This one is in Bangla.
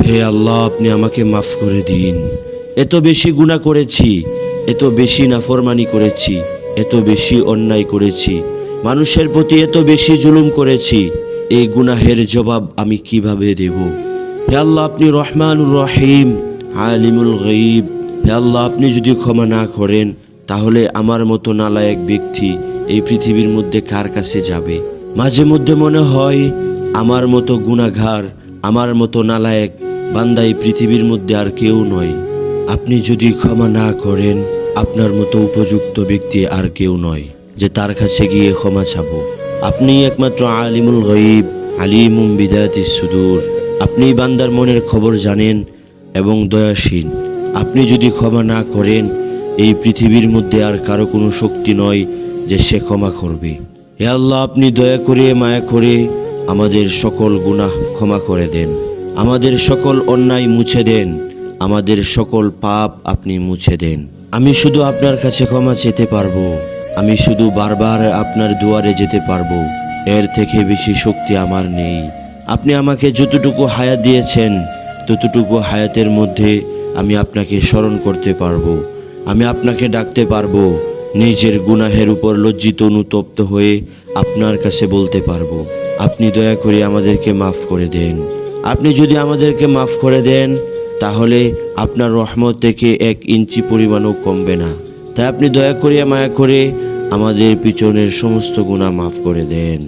হে আল্লাহ, আপনি আমাকে মাফ করে দিন। এত বেশি গুনাহ করেছি, এত বেশি নাফরমানি করেছি, এত বেশি অন্যায় করেছি, মানুষের প্রতি এত বেশি জুলুম করেছি। এই গুনাহের জবাব আমি কিভাবে দেব? হে আল্লাহ, আপনি রহমানুর রহিম, আলিমুল গায়ব। হে আল্লাহ, আপনি যদি ক্ষমা না করেন তাহলে আমার মতো নালায়েক ব্যক্তি এই পৃথিবীর মধ্যে কার কাছে যাবে? মাঝে মধ্যে মনে হয় আমার মতো গুনাহগার, আমার মতো নালায়েক বান্দা এই পৃথিবীর মধ্যে আর কেউ নয়। আপনি যদি ক্ষমা না করেন, আপনার মতো উপযুক্ত ব্যক্তি আর কেউ নয় যে তার কাছে গিয়ে ক্ষমা চাবো। আপনি একমাত্র আলিমুল গায়ব, আলিমুম বিদায়াতিস সুদূর। আপনি বান্দার মনের খবর জানেন এবং দয়াশীল। আপনি যদি ক্ষমা না করেন, এই পৃথিবীর মধ্যে আর কারো কোনো শক্তি নয় যে সে ক্ষমা করবে। হে আল্লাহ, আপনি দয়া করে মায়া করে আমাদের সকল গুনাহ ক্ষমা করে দেন, আমাদের সকল অন্যায় মুছে দেন, আমাদের সকল পাপ আপনি মুছে দেন। আমি শুধু আপনার কাছে ক্ষমা চেতে পারবো, আমি শুধু বারবার আপনার দুয়ারে যেতে পারবো। এর থেকে বেশি শক্তি আমার নেই। আপনি আমাকে যতটুকু হায়াত দিয়েছেন, ততটুকু হায়াতের মধ্যে আমি আপনাকে স্মরণ করতে পারবো, আমি আপনাকে ডাকতে পারবো, নিজের গুনাহের উপর লজ্জিত অনুতপ্ত হয়ে আপনার কাছে বলতে পারবো, আপনি দয়া করে আমাদেরকে মাফ করে দেন। আপনি যদি আমাদেরকে মাফ করে দেন তাহলে আপনার রহমত থেকে 1 ইঞ্চি পরিমাণও কমবে না। তাই আপনি দয়া করে মায়া করে আমাদের পিছনের সমস্ত গুনাহ মাফ করে দেন।